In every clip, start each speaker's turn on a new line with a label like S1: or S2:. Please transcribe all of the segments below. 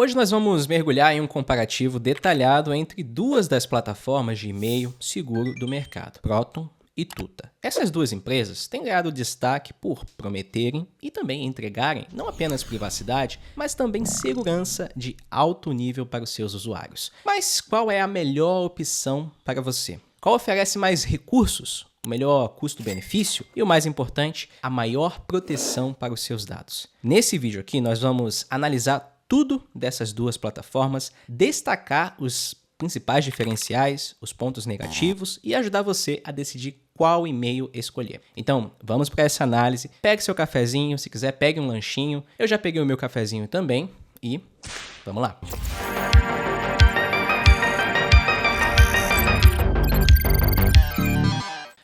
S1: Hoje nós vamos mergulhar em um comparativo detalhado entre duas das plataformas de e-mail seguro do mercado, Proton e Tuta. Essas duas empresas têm ganhado destaque por prometerem e também entregarem não apenas privacidade, mas também segurança de alto nível para os seus usuários. Mas qual é a melhor opção para você? Qual oferece mais recursos, o melhor custo-benefício e, o mais importante, a maior proteção para os seus dados? Nesse vídeo aqui nós vamos analisar tudo dessas duas plataformas, destacar os principais diferenciais, os pontos negativos e ajudar você a decidir qual e-mail escolher. Então, vamos para essa análise. Pegue seu cafezinho, se quiser pegue um lanchinho. Eu já peguei o meu cafezinho também e vamos lá.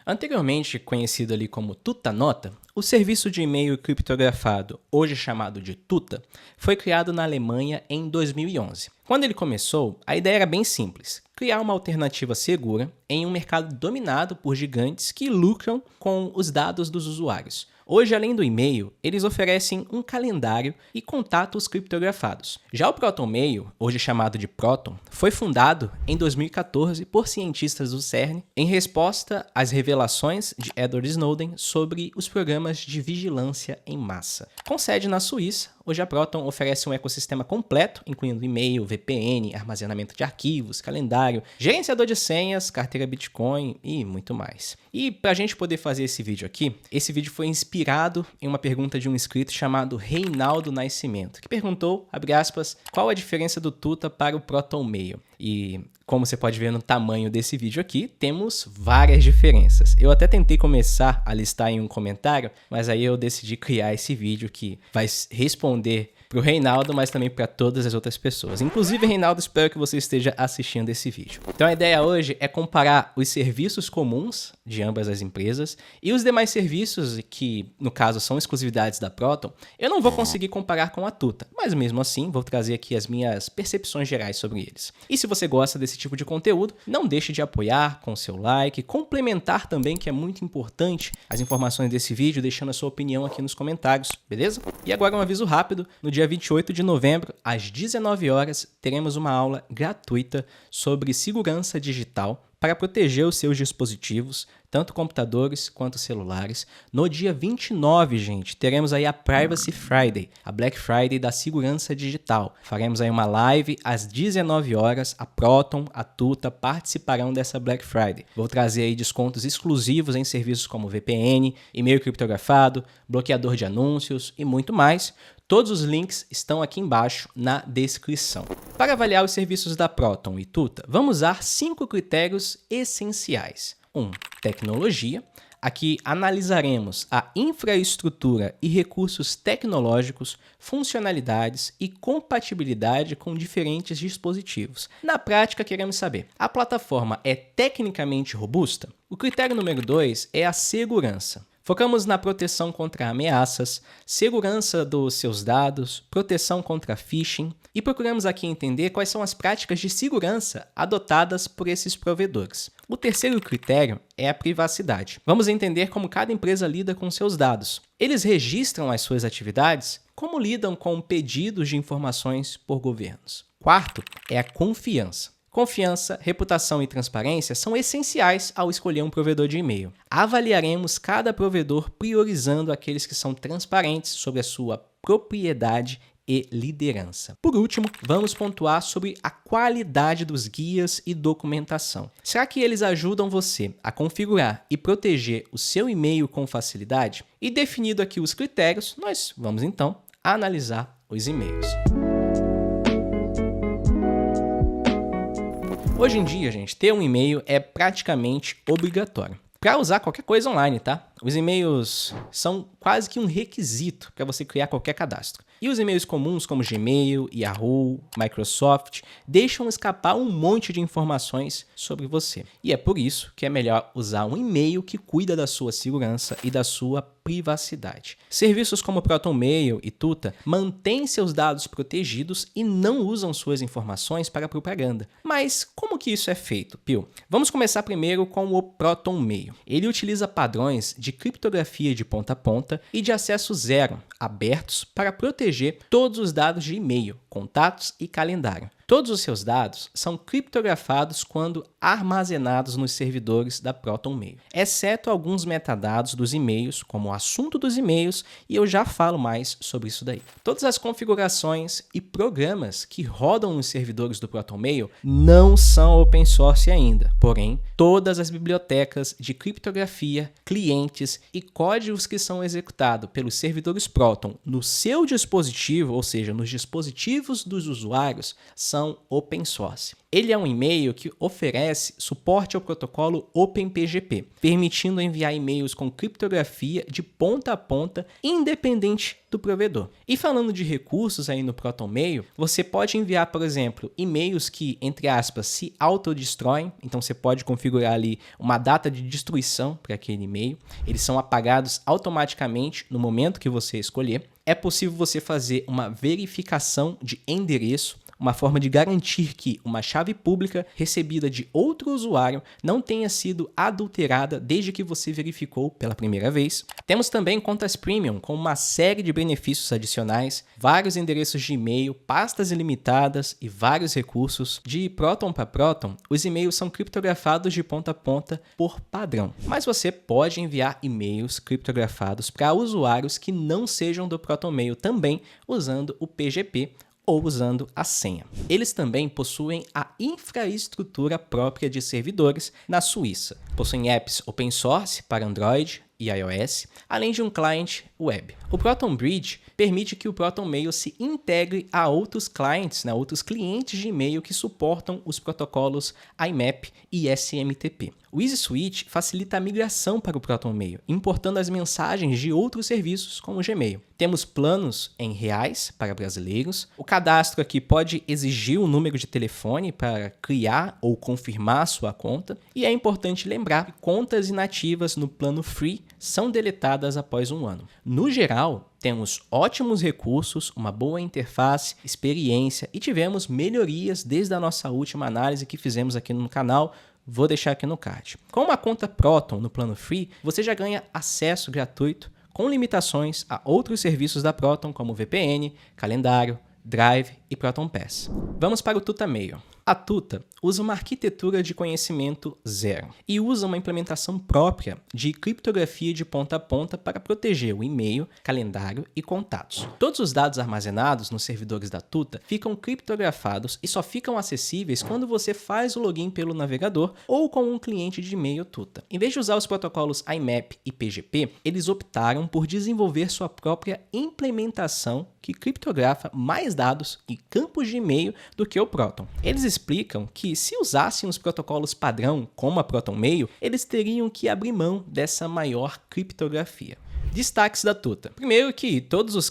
S1: Anteriormente conhecido ali como Tutanota, o serviço de e-mail criptografado, hoje chamado de Tuta, foi criado na Alemanha em 2011. Quando ele começou, a ideia era bem simples: criar uma alternativa segura em um mercado dominado por gigantes que lucram com os dados dos usuários. Hoje, além do e-mail, eles oferecem um calendário e contatos criptografados. Já o Proton Mail, hoje chamado de Proton, foi fundado em 2014 por cientistas do CERN em resposta às revelações de Edward Snowden sobre os programas de vigilância em massa. Com sede na Suíça, hoje a Proton oferece um ecossistema completo, incluindo e-mail, VPN, armazenamento de arquivos, calendário, gerenciador de senhas, carteira Bitcoin e muito mais. E para a gente poder fazer esse vídeo aqui, esse vídeo foi inspirado em uma pergunta de um inscrito chamado Reinaldo Nascimento, que perguntou, abre aspas, qual a diferença do Tuta para o Proton Mail? E como você pode ver no tamanho desse vídeo aqui, temos várias diferenças. Eu até tentei começar a listar em um comentário, mas aí eu decidi criar esse vídeo que vai responder para o Reinaldo, mas também para todas as outras pessoas. Inclusive, Reinaldo, espero que você esteja assistindo esse vídeo. Então a ideia hoje é comparar os serviços comuns de ambas as empresas e os demais serviços que, no caso, são exclusividades da Proton. Eu não vou conseguir comparar com a Tuta, mas mesmo assim vou trazer aqui as minhas percepções gerais sobre eles. E se você gosta desse tipo de conteúdo, não deixe de apoiar com seu like, complementar também, que é muito importante, as informações desse vídeo, deixando a sua opinião aqui nos comentários, beleza? E agora um aviso rápido: no dia 28 de novembro, às 19 horas, teremos uma aula gratuita sobre segurança digital para proteger os seus dispositivos, tanto computadores quanto celulares. No dia 29, gente, teremos aí a Privacy Friday, a Black Friday da segurança digital. Faremos aí uma live às 19 horas, a Proton, a Tuta participarão dessa Black Friday. Vou trazer aí descontos exclusivos em serviços como VPN, e-mail criptografado, bloqueador de anúncios e muito mais. Todos os links estão aqui embaixo na descrição. Para avaliar os serviços da Proton e Tuta, vamos usar 5 critérios essenciais. 1. Tecnologia. Aqui analisaremos a infraestrutura e recursos tecnológicos, funcionalidades e compatibilidade com diferentes dispositivos. Na prática, queremos saber: a plataforma é tecnicamente robusta? O critério número 2 é a segurança. Focamos na proteção contra ameaças, segurança dos seus dados, proteção contra phishing e procuramos aqui entender quais são as práticas de segurança adotadas por esses provedores. O terceiro critério é a privacidade. Vamos entender como cada empresa lida com seus dados. Eles registram as suas atividades? Como lidam com pedidos de informações por governos? Quarto é a confiança. Confiança, reputação e transparência são essenciais ao escolher um provedor de e-mail. Avaliaremos cada provedor priorizando aqueles que são transparentes sobre a sua propriedade e liderança. Por último, vamos pontuar sobre a qualidade dos guias e documentação. Será que eles ajudam você a configurar e proteger o seu e-mail com facilidade? E definido aqui os critérios, nós vamos então analisar os e-mails. Hoje em dia, gente, ter um e-mail é praticamente obrigatório para usar qualquer coisa online, tá? Os e-mails são quase que um requisito para você criar qualquer cadastro. E os e-mails comuns como Gmail, Yahoo, Microsoft deixam escapar um monte de informações sobre você. E é por isso que é melhor usar um e-mail que cuida da sua segurança e da sua privacidade. Serviços como Proton Mail e Tuta mantêm seus dados protegidos e não usam suas informações para propaganda. Mas como que isso é feito, Pio? Vamos começar primeiro com o Proton Mail. Ele utiliza padrões de criptografia de ponta a ponta e de acesso zero, abertos para proteger todos os dados de e-mail, contatos e calendário. Todos os seus dados são criptografados quando armazenados nos servidores da ProtonMail, exceto alguns metadados dos e-mails, como o assunto dos e-mails, e eu já falo mais sobre isso daí. Todas as configurações e programas que rodam nos servidores do ProtonMail não são open source ainda, porém, todas as bibliotecas de criptografia, clientes e códigos que são executados pelos servidores Proton no seu dispositivo, ou seja, nos dispositivos dos usuários, são open source. Ele é um e-mail que oferece suporte ao protocolo OpenPGP, permitindo enviar e-mails com criptografia de ponta a ponta, independente do provedor. E falando de recursos aí no ProtonMail, você pode enviar, por exemplo, e-mails que, entre aspas, se autodestroem. Então você pode configurar ali uma data de destruição para aquele e-mail. Eles são apagados automaticamente no momento que você escolher. É possível você fazer uma verificação de endereço, uma forma de garantir que uma chave pública recebida de outro usuário não tenha sido adulterada desde que você verificou pela primeira vez. Temos também contas premium com uma série de benefícios adicionais, vários endereços de e-mail, pastas ilimitadas e vários recursos. De Proton para Proton, os e-mails são criptografados de ponta a ponta por padrão, mas você pode enviar e-mails criptografados para usuários que não sejam do ProtonMail também usando o PGP, ou usando a senha. Eles também possuem a infraestrutura própria de servidores na Suíça. Possuem apps open source para Android e iOS, além de um cliente web. O Proton Bridge permite que o ProtonMail se integre a outros clientes, outros clientes de e-mail que suportam os protocolos IMAP e SMTP. O Easy Switch facilita a migração para o ProtonMail, importando as mensagens de outros serviços como o Gmail. Temos planos em reais para brasileiros. O cadastro aqui pode exigir o número de telefone para criar ou confirmar sua conta. E é importante lembrar que contas inativas no plano Free são deletadas após um ano. No geral, temos ótimos recursos, uma boa interface, experiência e tivemos melhorias desde a nossa última análise que fizemos aqui no canal. Vou deixar aqui no card. Com uma conta Proton no plano Free, você já ganha acesso gratuito com limitações a outros serviços da Proton como VPN, calendário, Drive e Proton Pass. Vamos para o TutaMail. A Tuta usa uma arquitetura de conhecimento zero e usa uma implementação própria de criptografia de ponta a ponta para proteger o e-mail, calendário e contatos. Todos os dados armazenados nos servidores da Tuta ficam criptografados e só ficam acessíveis quando você faz o login pelo navegador ou com um cliente de e-mail Tuta. Em vez de usar os protocolos IMAP e PGP, eles optaram por desenvolver sua própria implementação que criptografa mais dados e campos de e-mail do que o Proton. Eles explicam que se usassem os protocolos padrão como a ProtonMail, eles teriam que abrir mão dessa maior criptografia. Destaques da Tuta. Primeiro que todos os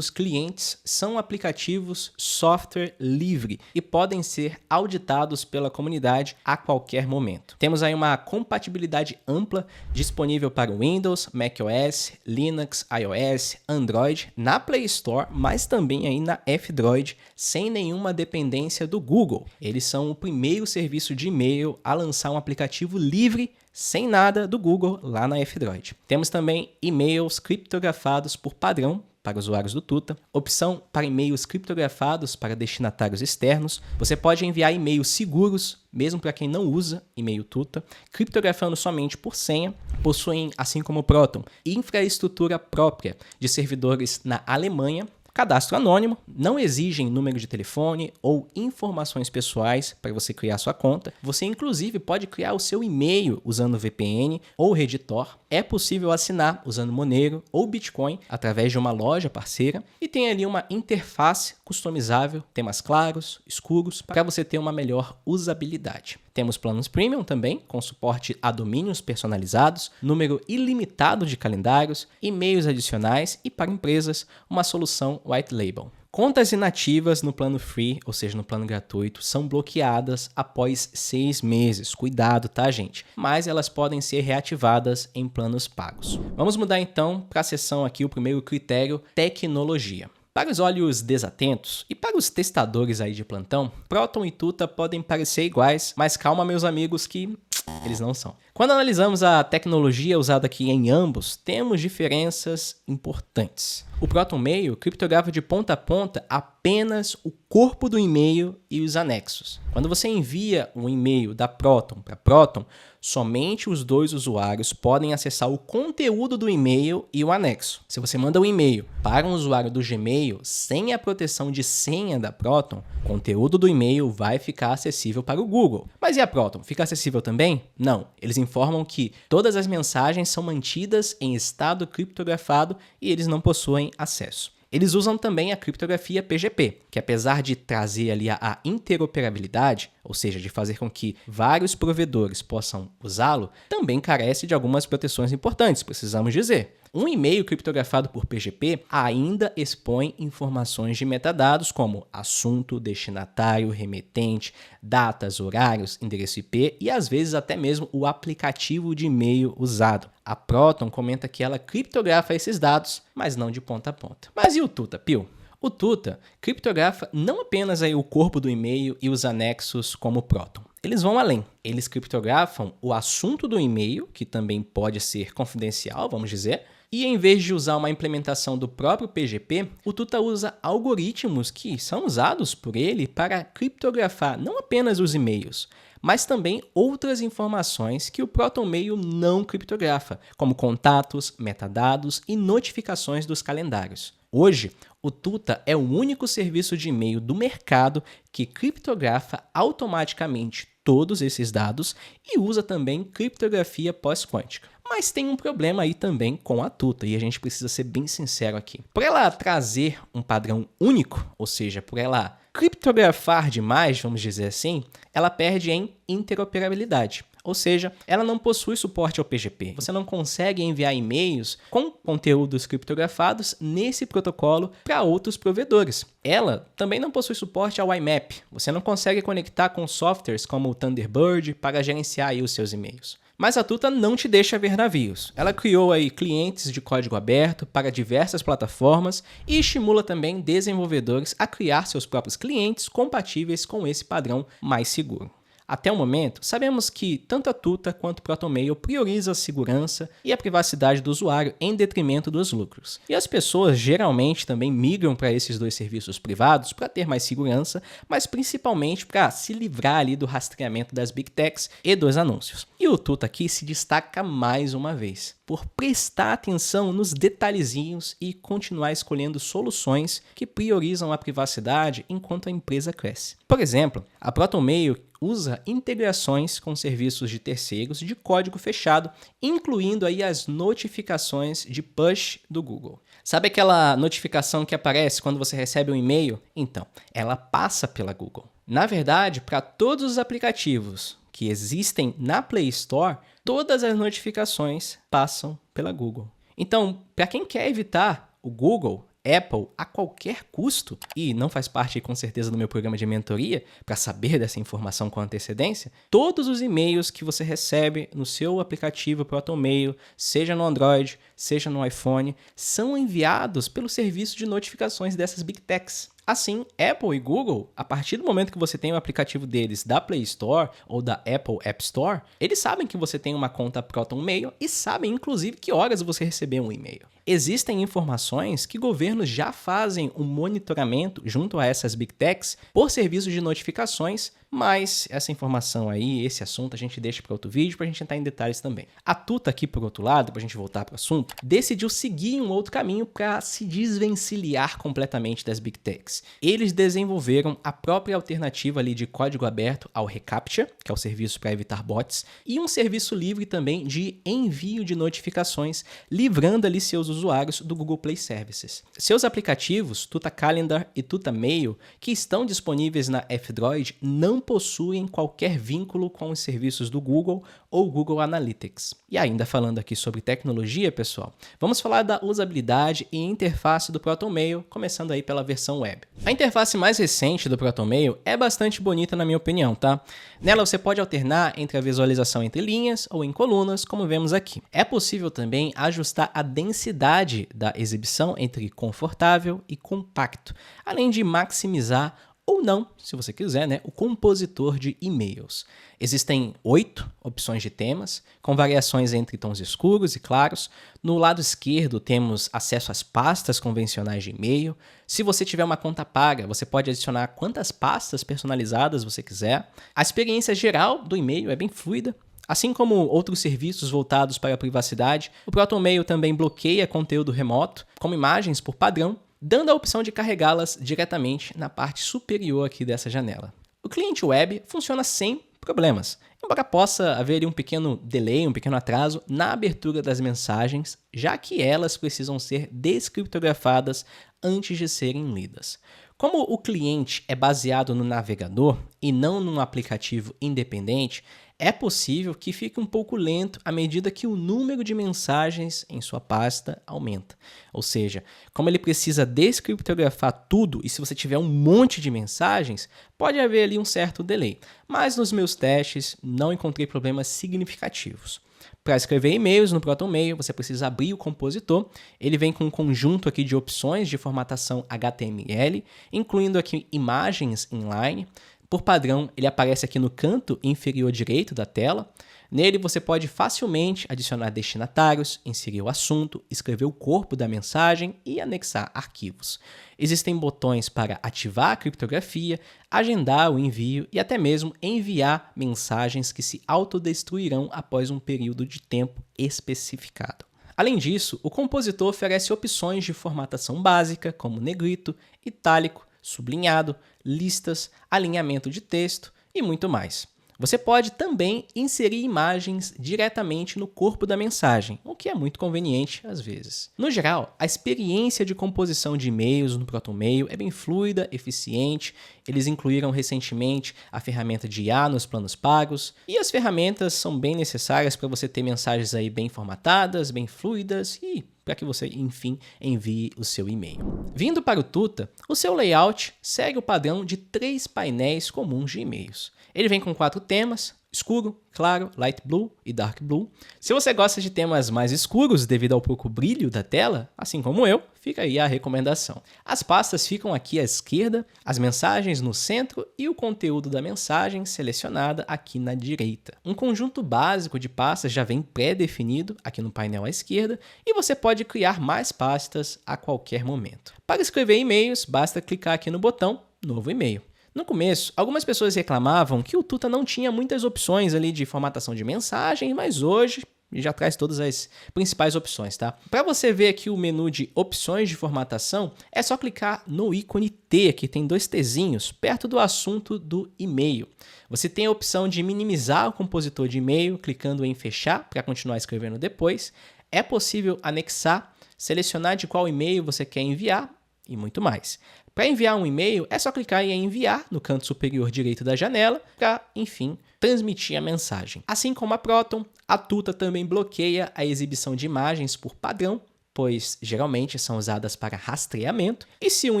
S1: clientes são aplicativos software livre e podem ser auditados pela comunidade a qualquer momento. Temos aí uma compatibilidade ampla disponível para Windows, macOS, Linux, iOS, Android, na Play Store, mas também aí na F-Droid, sem nenhuma dependência do Google. Eles são o primeiro serviço de e-mail a lançar um aplicativo livre sem nada do Google lá na F-Droid. Temos também e-mails criptografados por padrão para usuários do Tuta, opção para e-mails criptografados para destinatários externos. Você pode enviar e-mails seguros, mesmo para quem não usa e-mail Tuta, criptografando somente por senha. Possuem, assim como o Proton, infraestrutura própria de servidores na Alemanha. Cadastro anônimo, não exigem número de telefone ou informações pessoais para você criar sua conta. Você inclusive pode criar o seu e-mail usando VPN ou Redditor. É possível assinar usando Monero ou Bitcoin através de uma loja parceira. E tem ali uma interface customizável, temas claros, escuros, para você ter uma melhor usabilidade. Temos planos premium também, com suporte a domínios personalizados, número ilimitado de calendários, e-mails adicionais e para empresas, uma solução white label. Contas inativas no plano free, ou seja, no plano gratuito, são bloqueadas após 6 meses. Cuidado, tá, gente? Mas elas podem ser reativadas em planos pagos. Vamos mudar então para a seção aqui, o primeiro critério, tecnologia. Para os olhos desatentos e para os testadores aí de plantão, Proton e Tuta podem parecer iguais, mas calma, meus amigos, que eles não são. Quando analisamos a tecnologia usada aqui em ambos, temos diferenças importantes. O ProtonMail criptografa de ponta a ponta apenas o corpo do e-mail e os anexos. Quando você envia um e-mail da Proton para Proton, somente os dois usuários podem acessar o conteúdo do e-mail e o anexo. Se você manda um e-mail para um usuário do Gmail sem a proteção de senha da Proton, o conteúdo do e-mail vai ficar acessível para o Google. Mas e a Proton? Fica acessível também? Não. Eles informam que todas as mensagens são mantidas em estado criptografado e eles não possuem acesso. Eles usam também a criptografia PGP, que apesar de trazer ali a interoperabilidade, ou seja, de fazer com que vários provedores possam usá-lo, também carece de algumas proteções importantes, precisamos dizer. Um e-mail criptografado por PGP ainda expõe informações de metadados como assunto, destinatário, remetente, datas, horários, endereço IP e às vezes até mesmo o aplicativo de e-mail usado. A Proton comenta que ela criptografa esses dados, mas não de ponta a ponta. Mas e o Tuta, Pio? O Tuta criptografa não apenas aí o corpo do e-mail e os anexos como o Proton. Eles vão além. Eles criptografam o assunto do e-mail, que também pode ser confidencial, vamos dizer, e em vez de usar uma implementação do próprio PGP, o Tuta usa algoritmos que são usados por ele para criptografar não apenas os e-mails, mas também outras informações que o ProtonMail não criptografa, como contatos, metadados e notificações dos calendários. Hoje, o Tuta é o único serviço de e-mail do mercado que criptografa automaticamente todos esses dados e usa também criptografia pós-quântica. Mas tem um problema aí também com a Tuta, e a gente precisa ser bem sincero aqui. Por ela trazer um padrão único, ou seja, por ela criptografar demais, vamos dizer assim, ela perde em interoperabilidade. Ou seja, ela não possui suporte ao PGP. Você não consegue enviar e-mails com conteúdos criptografados nesse protocolo para outros provedores. Ela também não possui suporte ao IMAP. Você não consegue conectar com softwares como o Thunderbird para gerenciar aí os seus e-mails. Mas a Tuta não te deixa ver navios. Ela criou aí clientes de código aberto para diversas plataformas e estimula também desenvolvedores a criar seus próprios clientes compatíveis com esse padrão mais seguro. Até o momento, sabemos que tanto a Tuta quanto o ProtonMail priorizam a segurança e a privacidade do usuário em detrimento dos lucros. E as pessoas geralmente também migram para esses dois serviços privados para ter mais segurança, mas principalmente para se livrar ali do rastreamento das Big Techs e dos anúncios. E o Tuta aqui se destaca mais uma vez por prestar atenção nos detalhezinhos e continuar escolhendo soluções que priorizam a privacidade enquanto a empresa cresce. Por exemplo, a ProtonMail usa integrações com serviços de terceiros de código fechado, incluindo aí as notificações de push do Google. Sabe aquela notificação que aparece quando você recebe um e-mail? Então, ela passa pela Google. Na verdade, para todos os aplicativos que existem na Play Store, todas as notificações passam pela Google. Então, para quem quer evitar o Google, Apple a qualquer custo, e não faz parte com certeza do meu programa de mentoria para saber dessa informação com antecedência, todos os e-mails que você recebe no seu aplicativo ProtonMail, seja no Android, seja no iPhone, são enviados pelo serviço de notificações dessas Big Techs. Assim, Apple e Google, a partir do momento que você tem o aplicativo deles da Play Store ou da Apple App Store, eles sabem que você tem uma conta ProtonMail e sabem, inclusive, que horas você recebeu um e-mail. Existem informações que governos já fazem um monitoramento junto a essas Big Techs por serviços de notificações, mas essa informação aí, esse assunto, a gente deixa para outro vídeo para a gente entrar em detalhes também. A Tuta aqui, por outro lado, para a gente voltar para o assunto, decidiu seguir um outro caminho para se desvencilhar completamente das Big Techs. Eles desenvolveram a própria alternativa ali de código aberto ao reCAPTCHA, que é o serviço para evitar bots, e um serviço livre também de envio de notificações, livrando ali seus usuários do Google Play Services. Seus aplicativos, Tuta Calendar e Tuta Mail, que estão disponíveis na F-Droid, não possuem qualquer vínculo com os serviços do Google ou Google Analytics. E ainda falando aqui sobre tecnologia, pessoal, vamos falar da usabilidade e interface do ProtonMail, começando aí pela versão web. A interface mais recente do ProtonMail é bastante bonita na minha opinião, tá? Nela você pode alternar entre a visualização entre linhas ou em colunas, como vemos aqui. É possível também ajustar a densidade da exibição entre confortável e compacto, além de maximizar ou não, se você quiser, né, o compositor de e-mails. Existem 8 opções de temas, com variações entre tons escuros e claros. No lado esquerdo temos acesso às pastas convencionais de e-mail. Se você tiver uma conta paga, você pode adicionar quantas pastas personalizadas você quiser. A experiência geral do e-mail é bem fluida. Assim como outros serviços voltados para a privacidade, o ProtonMail também bloqueia conteúdo remoto, como imagens por padrão, dando a opção de carregá-las diretamente na parte superior aqui dessa janela. O cliente web funciona sem problemas, embora possa haver um pequeno delay, um pequeno atraso na abertura das mensagens, já que elas precisam ser descriptografadas antes de serem lidas. Como o cliente é baseado no navegador e não num aplicativo independente, é possível que fique um pouco lento à medida que o número de mensagens em sua pasta aumenta. Ou seja, como ele precisa descriptografar tudo e se você tiver um monte de mensagens, pode haver ali um certo delay. Mas nos meus testes não encontrei problemas significativos. Para escrever e-mails no ProtonMail, você precisa abrir o compositor. Ele vem com um conjunto aqui de opções de formatação HTML, incluindo aqui imagens inline. Por padrão, ele aparece aqui no canto inferior direito da tela. Nele você pode facilmente adicionar destinatários, inserir o assunto, escrever o corpo da mensagem e anexar arquivos. Existem botões para ativar a criptografia, agendar o envio e até mesmo enviar mensagens que se autodestruirão após um período de tempo especificado. Além disso, o compositor oferece opções de formatação básica, como negrito, itálico, sublinhado, listas, alinhamento de texto e muito mais. Você pode também inserir imagens diretamente no corpo da mensagem, o que é muito conveniente às vezes. No geral, a experiência de composição de e-mails no ProtonMail é bem fluida, eficiente. Eles incluíram recentemente a ferramenta de IA nos planos pagos, e as ferramentas são bem necessárias para você ter mensagens aí bem formatadas, bem fluidas e para que você, enfim, envie o seu e-mail. Vindo para o Tuta, o seu layout segue o padrão de 3 painéis comuns de e-mails. Ele vem com 4 temas: escuro, claro, light blue e dark blue. Se você gosta de temas mais escuros devido ao pouco brilho da tela, assim como eu, fica aí a recomendação. As pastas ficam aqui à esquerda, as mensagens no centro e o conteúdo da mensagem selecionada aqui na direita. Um conjunto básico de pastas já vem pré-definido aqui no painel à esquerda e você pode criar mais pastas a qualquer momento. Para escrever e-mails, basta clicar aqui no botão Novo e-mail. No começo, algumas pessoas reclamavam que o Tuta não tinha muitas opções ali de formatação de mensagem, mas hoje já traz todas as principais opções, tá? Para você ver aqui o menu de opções de formatação, é só clicar no ícone T, que tem 2 Tzinhos, perto do assunto do e-mail. Você tem a opção de minimizar o compositor de e-mail, clicando em fechar para continuar escrevendo depois. É possível anexar, selecionar de qual e-mail você quer enviar e muito mais. Para enviar um e-mail, é só clicar em enviar no canto superior direito da janela para, enfim, transmitir a mensagem. Assim como a Proton, a Tuta também bloqueia a exibição de imagens por padrão, pois geralmente são usadas para rastreamento, e se um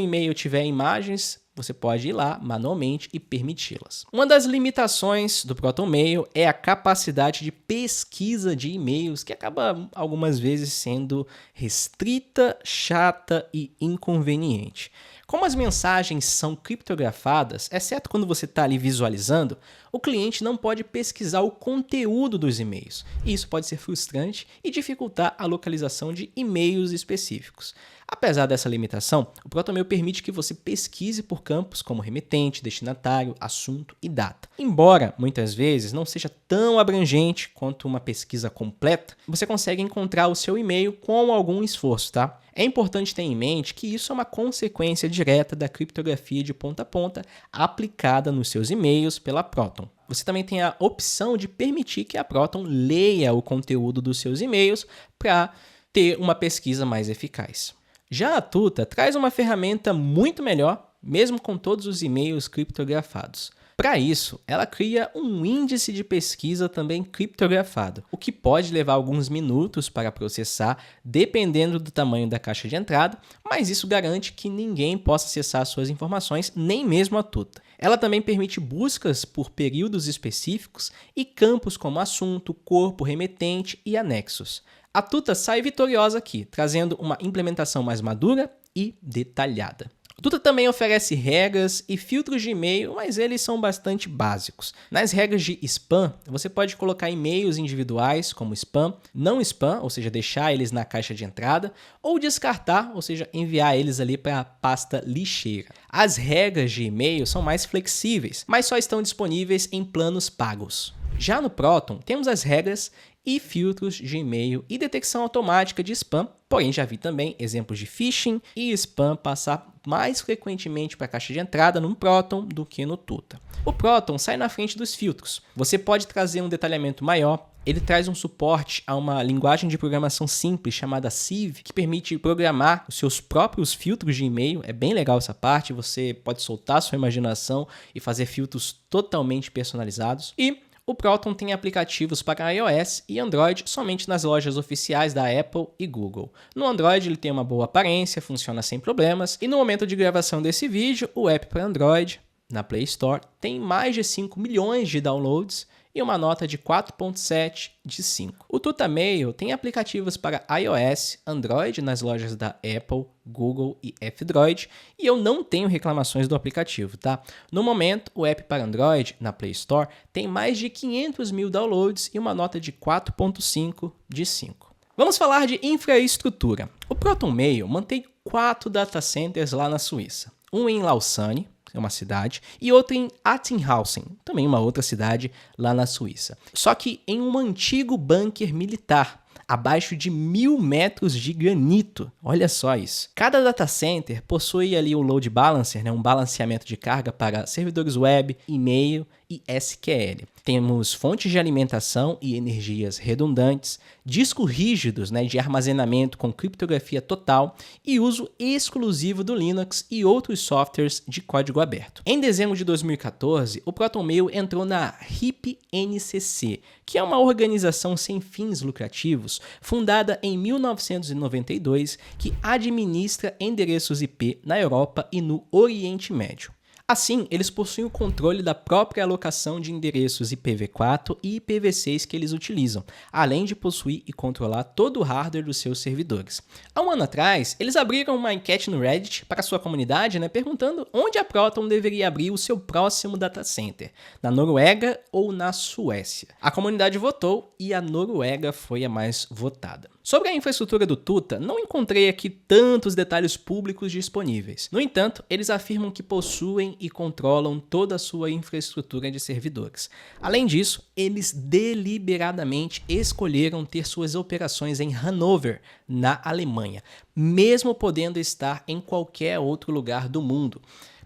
S1: e-mail tiver imagens, você pode ir lá manualmente e permiti-las. Uma das limitações do ProtonMail é a capacidade de pesquisa de e-mails, que acaba algumas vezes sendo restrita, chata e inconveniente. Como as mensagens são criptografadas, exceto quando você está ali visualizando, o cliente não pode pesquisar o conteúdo dos e-mails. E isso pode ser frustrante e dificultar a localização de e-mails específicos. Apesar dessa limitação, o ProtonMail permite que você pesquise por campos como remetente, destinatário, assunto e data. Embora, muitas vezes, não seja tão abrangente quanto uma pesquisa completa, você consegue encontrar o seu e-mail com algum esforço, tá? É importante ter em mente que isso é uma consequência direta da criptografia de ponta a ponta aplicada nos seus e-mails pela Proton. Você também tem a opção de permitir que a Proton leia o conteúdo dos seus e-mails para ter uma pesquisa mais eficaz. Já a Tuta traz uma ferramenta muito melhor, mesmo com todos os e-mails criptografados. Para isso, ela cria um índice de pesquisa também criptografado, o que pode levar alguns minutos para processar, dependendo do tamanho da caixa de entrada, mas isso garante que ninguém possa acessar suas informações, nem mesmo a Tuta. Ela também permite buscas por períodos específicos e campos como assunto, corpo, remetente e anexos. A Tuta sai vitoriosa aqui, trazendo uma implementação mais madura e detalhada. O Tuta também oferece regras e filtros de e-mail, mas eles são bastante básicos. Nas regras de spam, você pode colocar e-mails individuais como spam, não spam, ou seja, deixar eles na caixa de entrada, ou descartar, ou seja, enviar eles ali para a pasta lixeira. As regras de e-mail são mais flexíveis, mas só estão disponíveis em planos pagos. Já no Proton, temos as regras e filtros de e-mail e detecção automática de spam, porém já vi também exemplos de phishing e spam passar mais frequentemente para a caixa de entrada no Proton do que no Tuta. O Proton sai na frente dos filtros. Você pode trazer um detalhamento maior. Ele traz um suporte a uma linguagem de programação simples chamada Sieve, que permite programar os seus próprios filtros de e-mail. É bem legal essa parte, você pode soltar sua imaginação e fazer filtros totalmente personalizados. E o Proton tem aplicativos para iOS e Android somente nas lojas oficiais da Apple e Google. No Android ele tem uma boa aparência, funciona sem problemas, e no momento de gravação desse vídeo, o app para Android, na Play Store, tem mais de 5 milhões de downloads e uma nota de 4.7 de 5. O TutaMail tem aplicativos para iOS, Android nas lojas da Apple, Google e F-Droid, e eu não tenho reclamações do aplicativo, tá? No momento, o app para Android, na Play Store, tem mais de 500 mil downloads e uma nota de 4.5 de 5. Vamos falar de infraestrutura. O ProtonMail mantém 4 data centers lá na Suíça. Um em Lausanne, é uma cidade, e outra em Attinghausen, também uma outra cidade lá na Suíça. Só que em um antigo bunker militar, abaixo de 1.000 metros de granito. Olha só isso. Cada data center possui ali o load balancer, né, um balanceamento de carga para servidores web, e-mail e SQL. Temos fontes de alimentação e energias redundantes, discos rígidos, né, de armazenamento com criptografia total e uso exclusivo do Linux e outros softwares de código aberto. Em dezembro de 2014, o ProtonMail entrou na RIP-NCC, que é uma organização sem fins lucrativos fundada em 1992 que administra endereços IP na Europa e no Oriente Médio. Assim, eles possuem o controle da própria alocação de endereços IPv4 e IPv6 que eles utilizam, além de possuir e controlar todo o hardware dos seus servidores. Há um ano atrás, eles abriram uma enquete no Reddit para a sua comunidade, perguntando onde a Proton deveria abrir o seu próximo data center, na Noruega ou na Suécia. A comunidade votou e a Noruega foi a mais votada. Sobre a infraestrutura do Tuta, não encontrei aqui tantos detalhes públicos disponíveis. No entanto, eles afirmam que possuem e controlam toda a sua infraestrutura de servidores. Além disso, eles deliberadamente escolheram ter suas operações em Hannover, na Alemanha, mesmo podendo estar em qualquer outro lugar do mundo.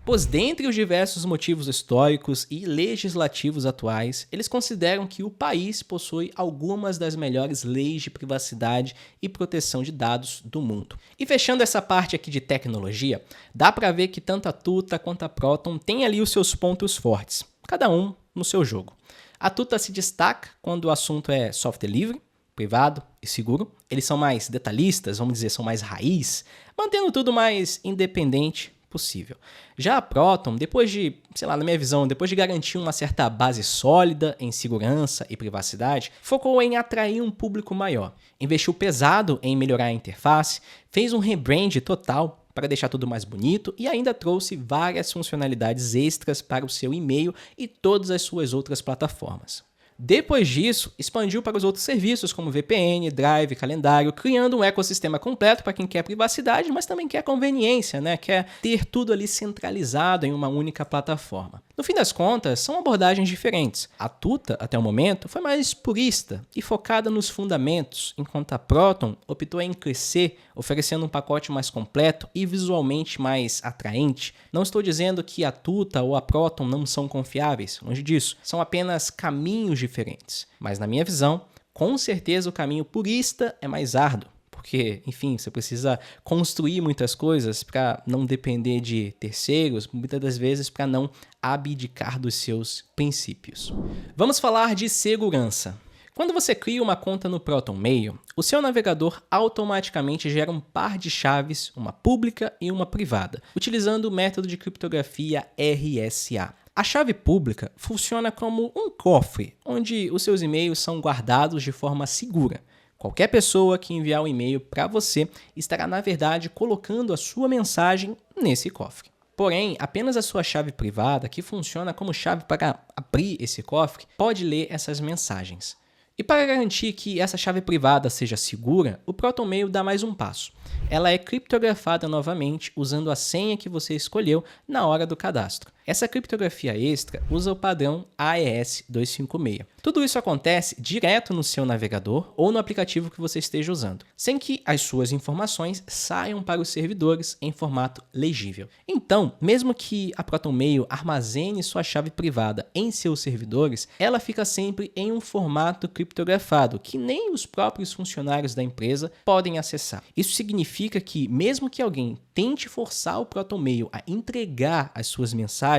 S1: Pois, dentre os diversos motivos históricos e legislativos atuais, eles consideram que o país possui algumas das melhores leis de privacidade e proteção de dados do mundo. E fechando essa parte aqui de tecnologia, dá para ver que tanto a Tuta quanto a Proton têm ali os seus pontos fortes, cada um no seu jogo. A Tuta se destaca quando o assunto é software livre, privado e seguro. Eles são mais detalhistas, vamos dizer, são mais raiz, mantendo tudo mais independente possível. Já a Proton, depois de, na minha visão, depois de garantir uma certa base sólida em segurança e privacidade, focou em atrair um público maior. Investiu pesado em melhorar a interface, fez um rebrand total para deixar tudo mais bonito e ainda trouxe várias funcionalidades extras para o seu e-mail e todas as suas outras plataformas. Depois disso, expandiu para os outros serviços como VPN, Drive, calendário, criando um ecossistema completo para quem quer privacidade, mas também quer conveniência, quer ter tudo ali centralizado em uma única plataforma. No fim das contas, são abordagens diferentes. A Tuta, até o momento, foi mais purista e focada nos fundamentos, enquanto a Proton optou em crescer, oferecendo um pacote mais completo e visualmente mais atraente. Não estou dizendo que a Tuta ou a Proton não são confiáveis, longe disso. São apenas caminhos diferentes. Mas, na minha visão, com certeza o caminho purista é mais árduo. Porque, enfim, você precisa construir muitas coisas para não depender de terceiros, muitas das vezes para não abdicar dos seus princípios. Vamos falar de segurança. Quando você cria uma conta no ProtonMail, o seu navegador automaticamente gera um par de chaves, uma pública e uma privada, utilizando o método de criptografia RSA. A chave pública funciona como um cofre, onde os seus e-mails são guardados de forma segura. Qualquer pessoa que enviar um e-mail para você estará, na verdade, colocando a sua mensagem nesse cofre. Porém, apenas a sua chave privada, que funciona como chave para abrir esse cofre, pode ler essas mensagens. E para garantir que essa chave privada seja segura, o ProtonMail dá mais um passo. Ela é criptografada novamente usando a senha que você escolheu na hora do cadastro. Essa criptografia extra usa o padrão AES-256. Tudo isso acontece direto no seu navegador ou no aplicativo que você esteja usando, sem que as suas informações saiam para os servidores em formato legível. Então, mesmo que a ProtonMail armazene sua chave privada em seus servidores, ela fica sempre em um formato criptografado que nem os próprios funcionários da empresa podem acessar. Isso significa que, mesmo que alguém tente forçar o ProtonMail a entregar as suas mensagens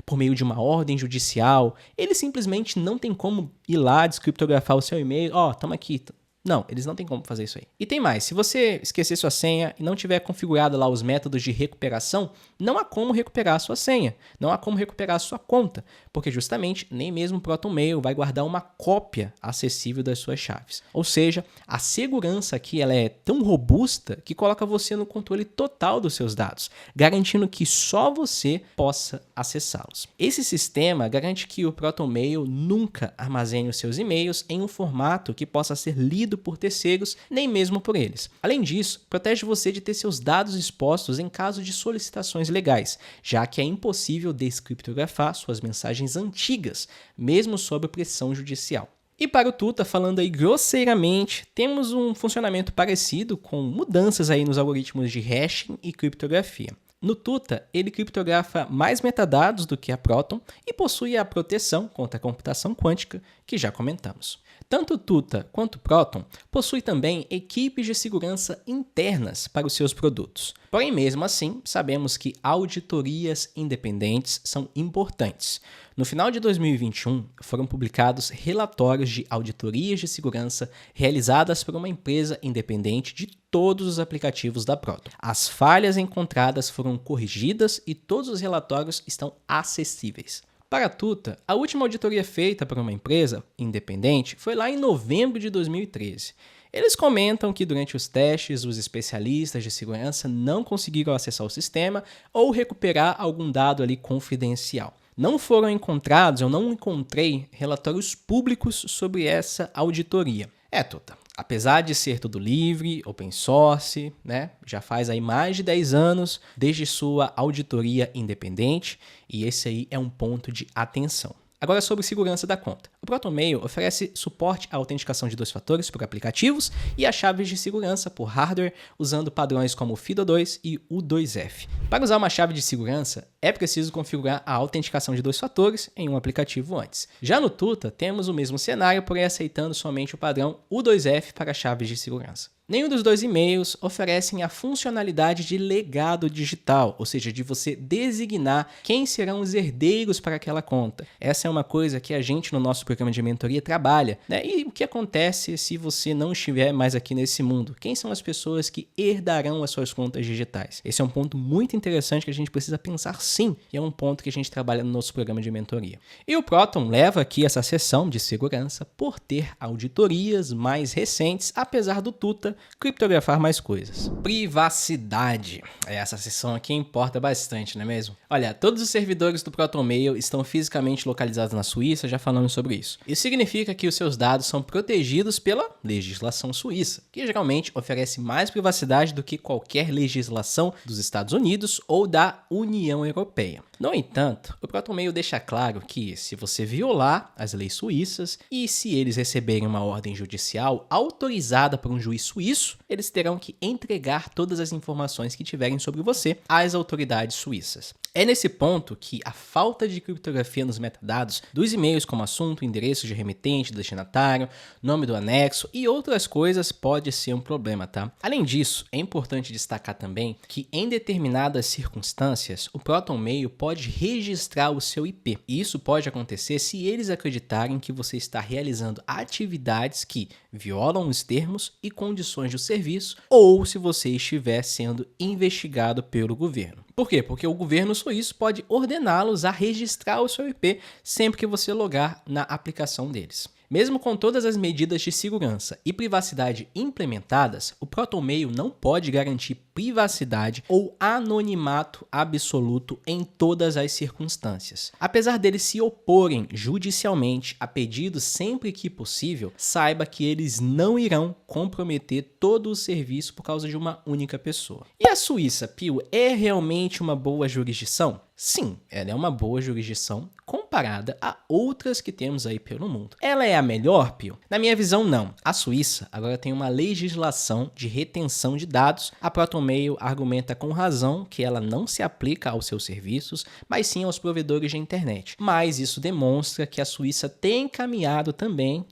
S1: por meio de uma ordem judicial, ele simplesmente não tem como ir lá descriptografar o seu e-mail. Toma aqui. Não, eles não têm como fazer isso aí. E tem mais, se você esquecer sua senha e não tiver configurado lá os métodos de recuperação, não há como recuperar a sua senha, não há como recuperar a sua conta, porque justamente nem mesmo o ProtonMail vai guardar uma cópia acessível das suas chaves. Ou seja, a segurança aqui ela é tão robusta que coloca você no controle total dos seus dados, garantindo que só você possa acessá-los. Esse sistema garante que o ProtonMail nunca armazene os seus e-mails em um formato que possa ser lido por terceiros, nem mesmo por eles. Além disso, protege você de ter seus dados expostos em caso de solicitações legais, já que é impossível descriptografar suas mensagens antigas, mesmo sob pressão judicial. E para o Tuta, falando aí grosseiramente, temos um funcionamento parecido com mudanças aí nos algoritmos de hashing e criptografia. No Tuta, ele criptografa mais metadados do que a Proton e possui a proteção contra a computação quântica que já comentamos. Tanto o Tuta quanto o Proton possuem também equipes de segurança internas para os seus produtos. Porém, mesmo assim, sabemos que auditorias independentes são importantes. No final de 2021, foram publicados relatórios de auditorias de segurança realizadas por uma empresa independente de todos os aplicativos da Proton. As falhas encontradas foram corrigidas e todos os relatórios estão acessíveis. Para a Tuta, a última auditoria feita por uma empresa independente foi lá em novembro de 2013. Eles comentam que durante os testes, os especialistas de segurança não conseguiram acessar o sistema ou recuperar algum dado ali confidencial. Não foram encontrados, eu não encontrei relatórios públicos sobre essa auditoria. Tuta, apesar de ser tudo livre, open source, né, já faz aí mais de 10 anos desde sua auditoria independente, e esse aí é um ponto de atenção. Agora sobre segurança da conta. O ProtonMail oferece suporte à autenticação de 2 fatores por aplicativos e a chaves de segurança por hardware usando padrões como FIDO2 e U2F. Para usar uma chave de segurança, é preciso configurar a autenticação de 2 fatores em um aplicativo antes. Já no Tuta, temos o mesmo cenário, porém aceitando somente o padrão U2F para chaves de segurança. Nenhum dos dois e-mails oferecem a funcionalidade de legado digital, ou seja, de você designar quem serão os herdeiros para aquela conta. Essa é uma coisa que a gente no nosso programa de mentoria trabalha, né? E o que acontece se você não estiver mais aqui nesse mundo? Quem são as pessoas que herdarão as suas contas digitais? Esse é um ponto muito interessante que a gente precisa pensar sim, e é um ponto que a gente trabalha no nosso programa de mentoria. E o Proton leva aqui essa seção de segurança por ter auditorias mais recentes, apesar do Tuta criptografar mais coisas. Privacidade. Essa seção aqui importa bastante, não é mesmo? Olha, todos os servidores do ProtonMail estão fisicamente localizados na Suíça, já falamos sobre isso. Isso significa que os seus dados são protegidos pela legislação suíça, que geralmente oferece mais privacidade do que qualquer legislação dos Estados Unidos ou da União Europeia. No entanto, o ProtonMail deixa claro que se você violar as leis suíças e se eles receberem uma ordem judicial autorizada por um juiz suíço, eles terão que entregar todas as informações que tiverem sobre você às autoridades suíças. É nesse ponto que a falta de criptografia nos metadados dos e-mails como assunto, endereço de remetente, destinatário, nome do anexo e outras coisas pode ser um problema, tá? Além disso, é importante destacar também que em determinadas circunstâncias, o ProtonMail pode registrar o seu IP. E isso pode acontecer se eles acreditarem que você está realizando atividades que violam os termos e condições do serviço ou se você estiver sendo investigado pelo governo. Por quê? Porque o governo suíço pode ordená-los a registrar o seu IP sempre que você logar na aplicação deles. Mesmo com todas as medidas de segurança e privacidade implementadas, o ProtonMail não pode garantir privacidade ou anonimato absoluto em todas as circunstâncias. Apesar deles se oporem judicialmente a pedidos sempre que possível, saiba que eles não irão comprometer todo o serviço por causa de uma única pessoa. E a Suíça, Pio, é realmente uma boa jurisdição? Sim, ela é uma boa jurisdição comparada a outras que temos aí pelo mundo. Ela é a melhor, Pio? Na minha visão, não. A Suíça agora tem uma legislação de retenção de dados. A ProtonMail argumenta com razão que ela não se aplica aos seus serviços, mas sim aos provedores de internet. Mas isso demonstra que a Suíça tem caminhado também,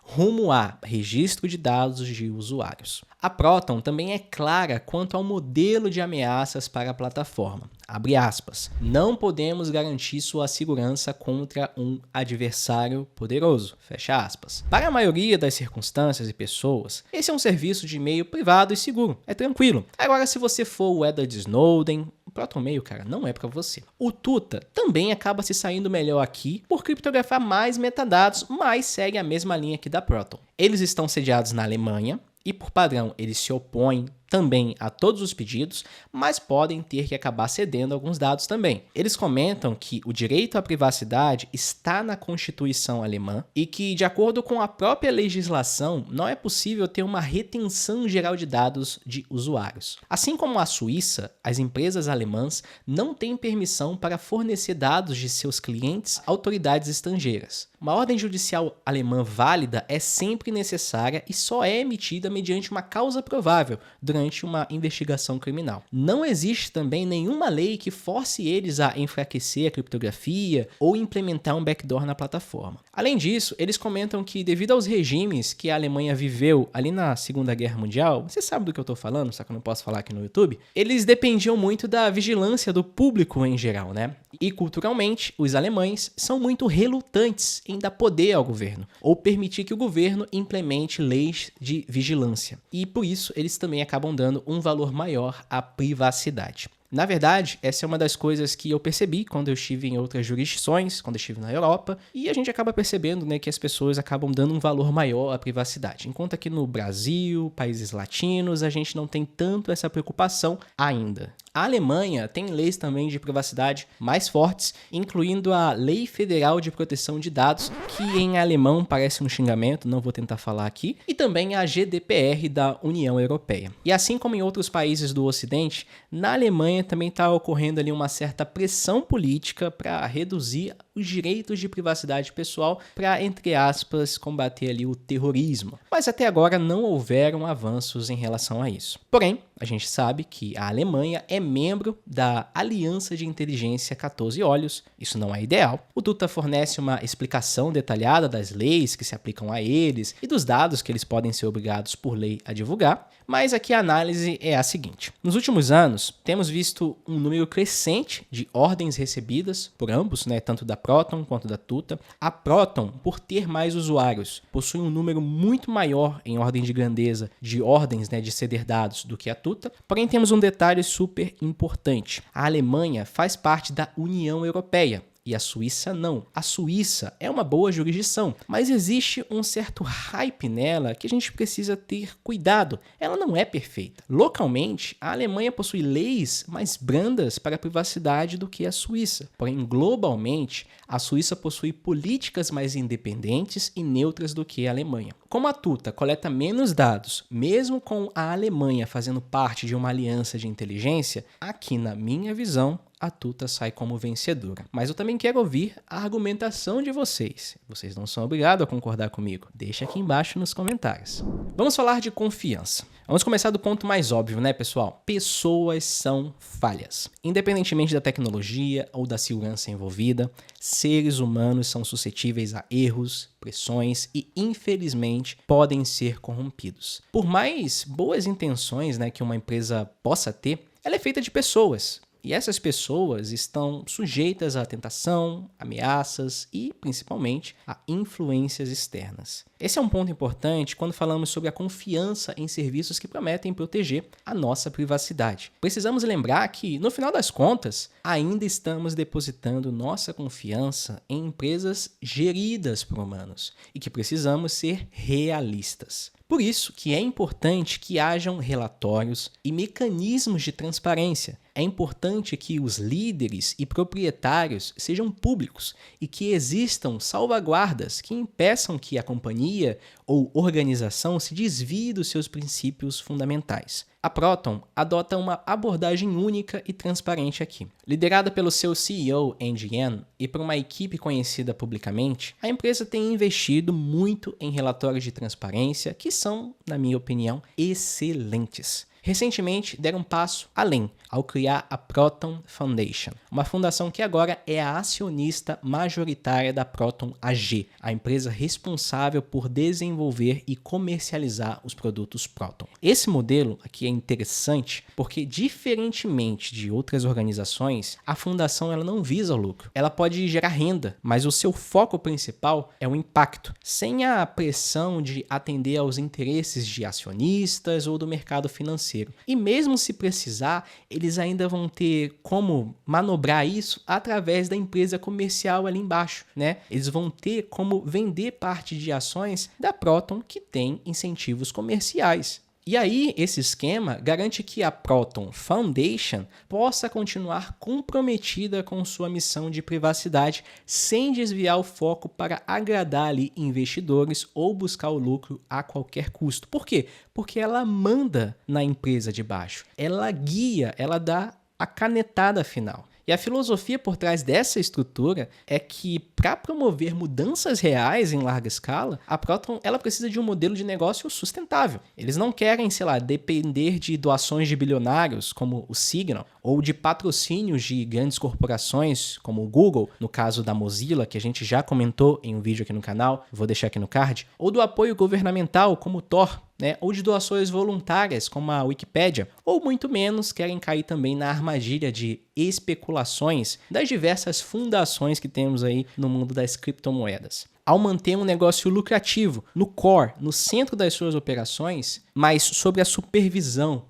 S1: rumo a registro de dados de usuários. A Proton também é clara quanto ao modelo de ameaças para a plataforma. Abre aspas. Não podemos garantir sua segurança contra um adversário poderoso. Fecha aspas. Para a maioria das circunstâncias e pessoas, esse é um serviço de e-mail privado e seguro. É tranquilo. Agora, se você for o Edward Snowden, o ProtonMail, cara, não é para você. O Tuta também acaba se saindo melhor aqui por criptografar mais metadados, mas segue a mesma linha aqui da Proton. Eles estão sediados na Alemanha e, por padrão, eles se opõem também a todos os pedidos, mas podem ter que acabar cedendo alguns dados também. Eles comentam que o direito à privacidade está na Constituição alemã e que, de acordo com a própria legislação, não é possível ter uma retenção geral de dados de usuários. Assim como a Suíça, as empresas alemãs não têm permissão para fornecer dados de seus clientes a autoridades estrangeiras. Uma ordem judicial alemã válida é sempre necessária e só é emitida mediante uma causa provável durante uma investigação criminal. Não existe também nenhuma lei que force eles a enfraquecer a criptografia ou implementar um backdoor na plataforma. Além disso, eles comentam que, devido aos regimes que a Alemanha viveu ali na Segunda Guerra Mundial, você sabe do que eu estou falando, só que eu não posso falar aqui no YouTube, eles dependiam muito da vigilância do público em geral, E culturalmente, os alemães são muito relutantes em dar poder ao governo, ou permitir que o governo implemente leis de vigilância. E por isso, eles também acabam dando um valor maior à privacidade. Na verdade, essa é uma das coisas que eu percebi quando eu estive em outras jurisdições, quando eu estive na Europa, e a gente acaba percebendo que as pessoas acabam dando um valor maior à privacidade. Enquanto aqui no Brasil, países latinos, a gente não tem tanto essa preocupação ainda. A Alemanha tem leis também de privacidade mais fortes, incluindo a Lei Federal de Proteção de Dados, que em alemão parece um xingamento, não vou tentar falar aqui, e também a GDPR da União Europeia. E assim como em outros países do Ocidente, na Alemanha também está ocorrendo ali uma certa pressão política para reduzir os direitos de privacidade pessoal para, entre aspas, combater ali o terrorismo. Mas até agora não houveram avanços em relação a isso. Porém, a gente sabe que a Alemanha é membro da Aliança de Inteligência 14 Olhos. Isso não é ideal. O Tuta fornece uma explicação detalhada das leis que se aplicam a eles e dos dados que eles podem ser obrigados por lei a divulgar. Mas aqui a análise é a seguinte. Nos últimos anos, temos visto um número crescente de ordens recebidas por ambos, tanto da Proton quanto da Tuta. A Proton, por ter mais usuários, possui um número muito maior em ordem de grandeza de ordens de ceder dados do que a Tuta. Porém, temos um detalhe super importante. A Alemanha faz parte da União Europeia. E a Suíça não. A Suíça é uma boa jurisdição, mas existe um certo hype nela que a gente precisa ter cuidado. Ela não é perfeita. Localmente, a Alemanha possui leis mais brandas para a privacidade do que a Suíça. Porém, globalmente, a Suíça possui políticas mais independentes e neutras do que a Alemanha. Como a Tuta coleta menos dados, mesmo com a Alemanha fazendo parte de uma aliança de inteligência, aqui na minha visão, a Tuta sai como vencedora. Mas eu também quero ouvir a argumentação de vocês. Vocês não são obrigados a concordar comigo. Deixa aqui embaixo nos comentários. Vamos falar de confiança. Vamos começar do ponto mais óbvio, pessoal? Pessoas são falhas. Independentemente da tecnologia ou da segurança envolvida, seres humanos são suscetíveis a erros, pressões e, infelizmente, podem ser corrompidos. Por mais boas intenções que uma empresa possa ter, ela é feita de pessoas. E essas pessoas estão sujeitas à tentação, ameaças e, principalmente, a influências externas. Esse é um ponto importante quando falamos sobre a confiança em serviços que prometem proteger a nossa privacidade. Precisamos lembrar que, no final das contas, ainda estamos depositando nossa confiança em empresas geridas por humanos e que precisamos ser realistas. Por isso que é importante que hajam relatórios e mecanismos de transparência. É importante que os líderes e proprietários sejam públicos e que existam salvaguardas que impeçam que a companhia ou organização se desvie dos seus princípios fundamentais. A Proton adota uma abordagem única e transparente aqui. Liderada pelo seu CEO, Andy Yan, e por uma equipe conhecida publicamente, a empresa tem investido muito em relatórios de transparência que são, na minha opinião, excelentes. Recentemente, deram um passo além ao criar a Proton Foundation, uma fundação que agora é a acionista majoritária da Proton AG, a empresa responsável por desenvolver e comercializar os produtos Proton. Esse modelo aqui é interessante porque, diferentemente de outras organizações, a fundação ela não visa o lucro. Ela pode gerar renda, mas o seu foco principal é o impacto, sem a pressão de atender aos interesses de acionistas ou do mercado financeiro. E mesmo se precisar, eles ainda vão ter como manobrar isso através da empresa comercial ali embaixo, né? Eles vão ter como vender parte de ações da Proton que tem incentivos comerciais. E aí, esse esquema garante que a Proton Foundation possa continuar comprometida com sua missão de privacidade sem desviar o foco para agradar ali investidores ou buscar o lucro a qualquer custo. Por quê? Porque ela manda na empresa de baixo, ela guia, ela dá a canetada final. E a filosofia por trás dessa estrutura é que, para promover mudanças reais em larga escala, a Proton ela precisa de um modelo de negócio sustentável. Eles não querem, depender de doações de bilionários, como o Signal, ou de patrocínios de grandes corporações, como o Google, no caso da Mozilla, que a gente já comentou em um vídeo aqui no canal, vou deixar aqui no card, ou do apoio governamental, como o Tor, ou de doações voluntárias, como a Wikipédia, ou muito menos querem cair também na armadilha de especulações das diversas fundações que temos aí no mundo das criptomoedas. Ao manter um negócio lucrativo no core, no centro das suas operações, mas sob a supervisão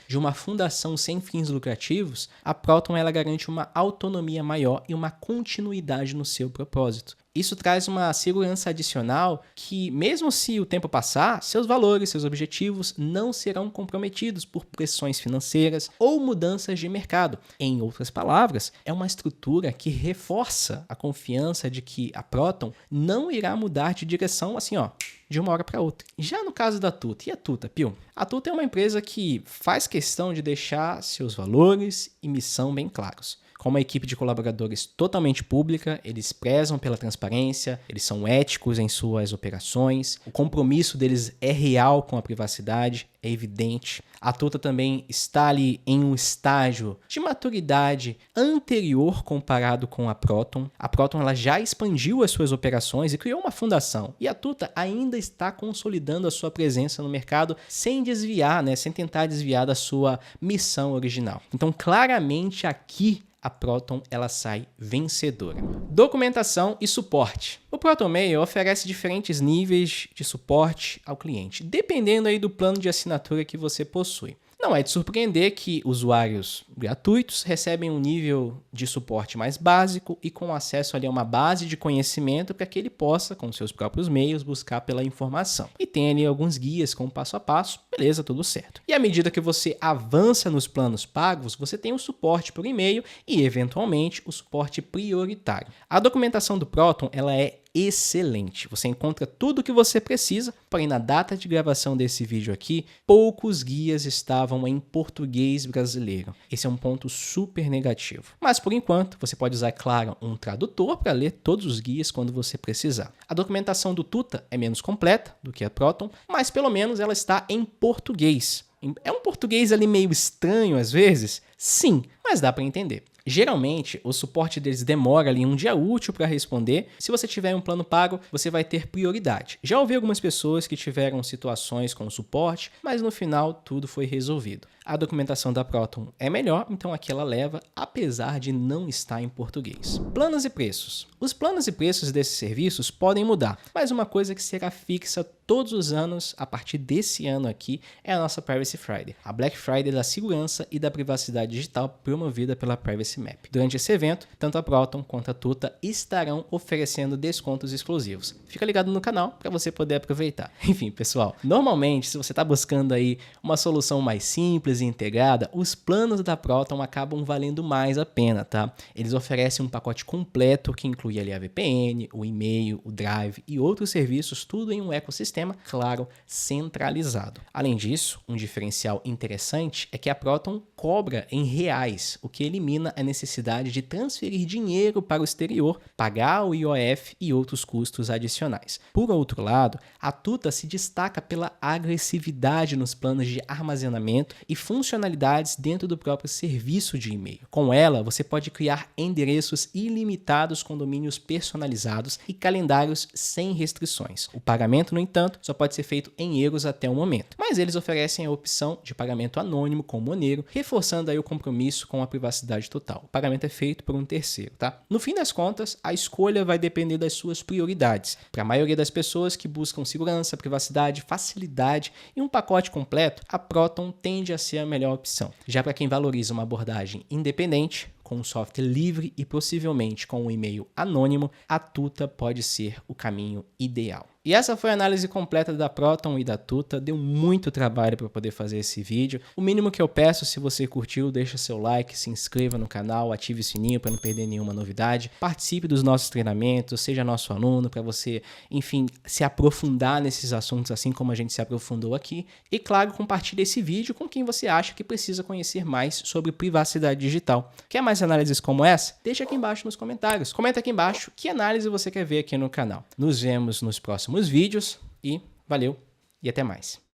S1: de uma fundação sem fins lucrativos, a Proton ela garante uma autonomia maior e uma continuidade no seu propósito. Isso traz uma segurança adicional que, mesmo se o tempo passar, seus valores, seus objetivos não serão comprometidos por pressões financeiras ou mudanças de mercado. Em outras palavras, é uma estrutura que reforça a confiança de que a Proton não irá mudar de direção de uma hora para outra. Já no caso da Tuta, e a Tuta, Pio? A Tuta é uma empresa que faz questão de deixar seus valores e missão bem claros. Com uma equipe de colaboradores totalmente pública, eles prezam pela transparência, eles são éticos em suas operações, o compromisso deles é real com a privacidade, é evidente. A Tuta também está ali em um estágio de maturidade anterior comparado com a Proton. A Proton ela já expandiu as suas operações e criou uma fundação. E a Tuta ainda está consolidando a sua presença no mercado sem desviar, sem tentar desviar da sua missão original. Então, claramente aqui, a Proton ela sai vencedora. Documentação e suporte. O Proton Mail oferece diferentes níveis de suporte ao cliente, dependendo aí do plano de assinatura que você possui. Não é de surpreender que usuários gratuitos recebem um nível de suporte mais básico e com acesso ali a uma base de conhecimento para que ele possa, com seus próprios meios, buscar pela informação. E tem ali alguns guias com passo a passo, beleza, tudo certo. E à medida que você avança nos planos pagos, você tem o suporte por e-mail e, eventualmente, o suporte prioritário. A documentação do Proton ela é excelente. Você encontra tudo o que você precisa, porém na data de gravação desse vídeo aqui, poucos guias estavam em português brasileiro. Esse é um ponto super negativo. Mas por enquanto, você pode usar, claro, um tradutor para ler todos os guias quando você precisar. A documentação do Tuta é menos completa do que a Proton, mas pelo menos ela está em português. É um português ali meio estranho às vezes? Sim, mas dá para entender. Geralmente, o suporte deles demora ali um dia útil para responder. Se você tiver um plano pago, você vai ter prioridade. Já ouvi algumas pessoas que tiveram situações com o suporte, mas no final tudo foi resolvido. A documentação da Proton é melhor, então aqui ela leva, apesar de não estar em português. Planos e preços. Os planos e preços desses serviços podem mudar, mas uma coisa que será fixa todos os anos, a partir desse ano aqui, é a nossa Privacy Friday, a Black Friday da segurança e da privacidade digital promovida pela Privacy Map. Durante esse evento, tanto a Proton quanto a Tuta estarão oferecendo descontos exclusivos. Fica ligado no canal para você poder aproveitar. Enfim, pessoal, normalmente, se você está buscando aí uma solução mais simples e integrada, os planos da Proton acabam valendo mais a pena, tá? Eles oferecem um pacote completo que inclui ali a VPN, o e-mail, o Drive e outros serviços, tudo em um ecossistema, claro, centralizado. Além disso, um diferencial interessante é que a Proton cobra em reais, o que elimina a necessidade de transferir dinheiro para o exterior, pagar o IOF e outros custos adicionais. Por outro lado, a Tuta se destaca pela agressividade nos planos de armazenamento e funcionalidades dentro do próprio serviço de e-mail. Com ela, você pode criar endereços ilimitados com domínios personalizados e calendários sem restrições. O pagamento, no entanto, só pode ser feito em euros até o momento, mas eles oferecem a opção de pagamento anônimo com Monero, reforçando aí o compromisso com a privacidade total. O pagamento é feito por um terceiro, tá? No fim das contas, a escolha vai depender das suas prioridades. Para a maioria das pessoas que buscam segurança, privacidade, facilidade e um pacote completo, a Proton tende a ser a melhor opção. Já para quem valoriza uma abordagem independente, com um software livre e possivelmente com um e-mail anônimo, a Tuta pode ser o caminho ideal. E essa foi a análise completa da Proton e da Tuta. Deu muito trabalho para poder fazer esse vídeo. O mínimo que eu peço, se você curtiu, deixa seu like, se inscreva no canal, ative o sininho para não perder nenhuma novidade. Participe dos nossos treinamentos, seja nosso aluno para você, enfim, se aprofundar nesses assuntos assim como a gente se aprofundou aqui. E claro, compartilhe esse vídeo com quem você acha que precisa conhecer mais sobre privacidade digital. Quer mais análises como essa? Deixa aqui embaixo nos comentários. Comenta aqui embaixo que análise você quer ver aqui no canal. Nos vemos nos próximos vídeos e valeu e até mais.